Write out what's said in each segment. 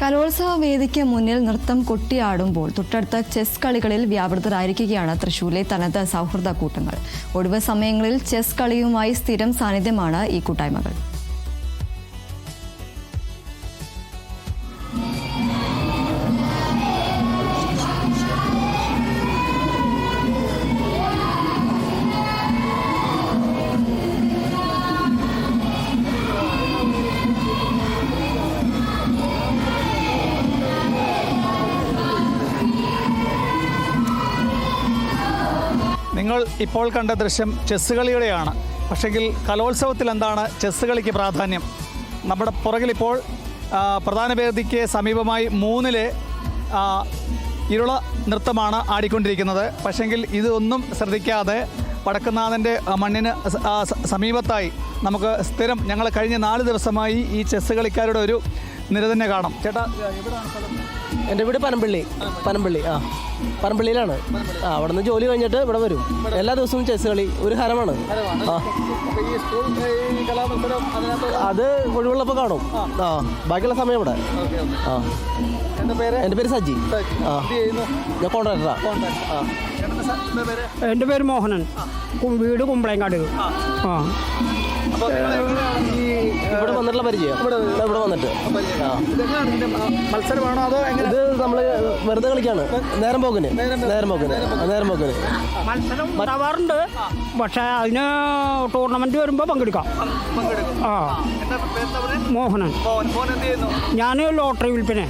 കലോത്സവ വേദിക്ക് മുന്നിൽ നൃത്തം കൊട്ടിയാടുമ്പോൾ തൊട്ടടുത്ത ചെസ് കളികളിൽ വ്യാപൃതരായിരിക്കുകയാണ് തൃശൂരിലെ തനത് സൗഹൃദ കൂട്ടങ്ങൾ. ഒഴിവ് സമയങ്ങളിൽ ചെസ് കളിയുമായി സ്ഥിരം സാന്നിധ്യമാണ് ഈ കൂട്ടായ്മകൾ. നിങ്ങൾ ഇപ്പോൾ കണ്ട ദൃശ്യം ചെസ് കളിയുടെയാണ്. പക്ഷെങ്കിൽ കലോത്സവത്തിൽ എന്താണ് ചെസ് കളിക്ക് പ്രാധാന്യം? നമ്മുടെ പുറകിലിപ്പോൾ പ്രധാന വേദിക്ക് സമീപമായി 3 ഇരുള നൃത്തമാണ് ആടിക്കൊണ്ടിരിക്കുന്നത്. പക്ഷെങ്കിൽ ഇതൊന്നും ശ്രദ്ധിക്കാതെ വടക്കുന്നാഥൻ്റെ മണ്ണിന് സമീപത്തായി നമുക്ക് സ്ഥിരം ഞങ്ങൾ കഴിഞ്ഞ 4 ദിവസമായി ഈ ചെസ് കളിക്കാരുടെ ഒരു നിര തന്നെ കാണാം. ചേട്ടാ, എവിടെയാണ് സ്ഥലം? എൻ്റെ വീട് പനമ്പള്ളി. പനമ്പള്ളിയിലാണ്. അവിടെ നിന്ന് ജോലി കഴിഞ്ഞിട്ട് ഇവിടെ വരും. എല്ലാ ദിവസവും ചെസ് കളി ഒരു ഹരമാണ്. അത് ഒഴിവുള്ളപ്പോൾ കാണും. ബാക്കിയുള്ള സമയം ഇവിടെ. എൻ്റെ പേര് സജി. ഞാൻ കോൺട്രാക്ടറാണ്. എൻ്റെ പേര് മോഹനൻ. വീട് കുമ്പളേങ്കാട്. ഇവിടെ വന്നിട്ടുള്ള പരിചയം. ഇവിടെ വന്നിട്ട് മത്സരമാണോ അതോ ഇത് നമ്മൾ വെറുതെ കളിക്കാണ്. നേരം പോക്കിന് മത്സരം ഉണ്ടാവാറുണ്ട്. പക്ഷേ അതിന് ടൂർണമെന്റ് വരുമ്പോൾ പങ്കെടുക്കാം. മോഹനൻ. ഞാൻ ലോട്ടറി വിൽപ്പന.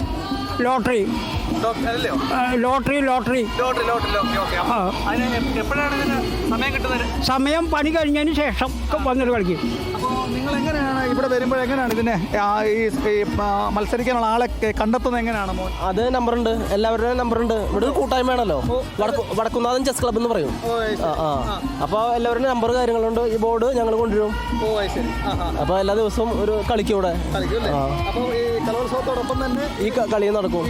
ലോട്ടറി. സമയം പണി കഴിഞ്ഞതിന് ശേഷം വന്നിട്ട് കളിക്കും. നിങ്ങൾ എങ്ങനെയാണ് ഇവിടെ വരുമ്പോൾ എങ്ങനെയാണ് ഇതിനെ ഈ മത്സരിക്കാനുള്ള ആളെ കണ്ടെത്തുന്നത് എങ്ങനെയാണ്? അത് നമ്പറുണ്ട്, എല്ലാവരുടെയും നമ്പറുണ്ട്. ഇവിടെ ഒരു കൂട്ടായ്മയാണല്ലോ, വടക്കുന്നാഥൻ ചെസ് ക്ലബ് എന്ന് പറയും. അപ്പോൾ എല്ലാവരുടെയും നമ്പർ കാര്യങ്ങളുണ്ട്. ഈ ബോർഡ് ഞങ്ങൾ കൊണ്ടുവരും. അപ്പോൾ എല്ലാ ദിവസവും ഒരു കളിക്കും ഇവിടെ. കലോത്സവത്തോടൊപ്പം തന്നെ ഈ കളി നടക്കും.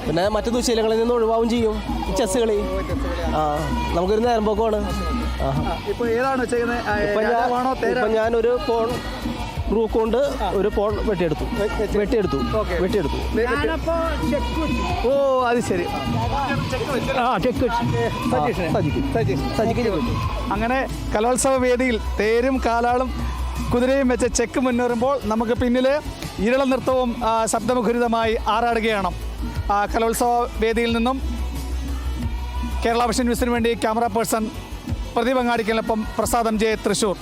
പിന്നെ മറ്റു ദുശീലങ്ങളിൽ നിന്ന് ഒഴിവാവും ചെയ്യും ചെസ് കളി. നമുക്കൊരു നേരം പോക്കുമാണ്. ഇപ്പം ഞാനൊരു പോൺ ബ്രൂക്ക് കൊണ്ട് ഒരു പോൺ വെട്ടിയെടുത്തു. ഓ, അത് ശരി. അങ്ങനെ കലോത്സവ വേദിയിൽ തേരും കാലാളും കുതിരയും വെച്ച് ചെക്ക് മുന്നേറുമ്പോൾ നമുക്ക് പിന്നിൽ ഇരുള നൃത്തവും ശബ്ദമുഖരിതമായി ആറാടുകയാണ്. കലോത്സവ വേദിയിൽ നിന്നും കേരള വിഷൻ ന്യൂസിന് വേണ്ടി ക്യാമറ പേഴ്സൺ പ്രദീപ് അങ്ങാടിക്കലിനൊപ്പം പ്രസാദ് MJ, തൃശൂർ.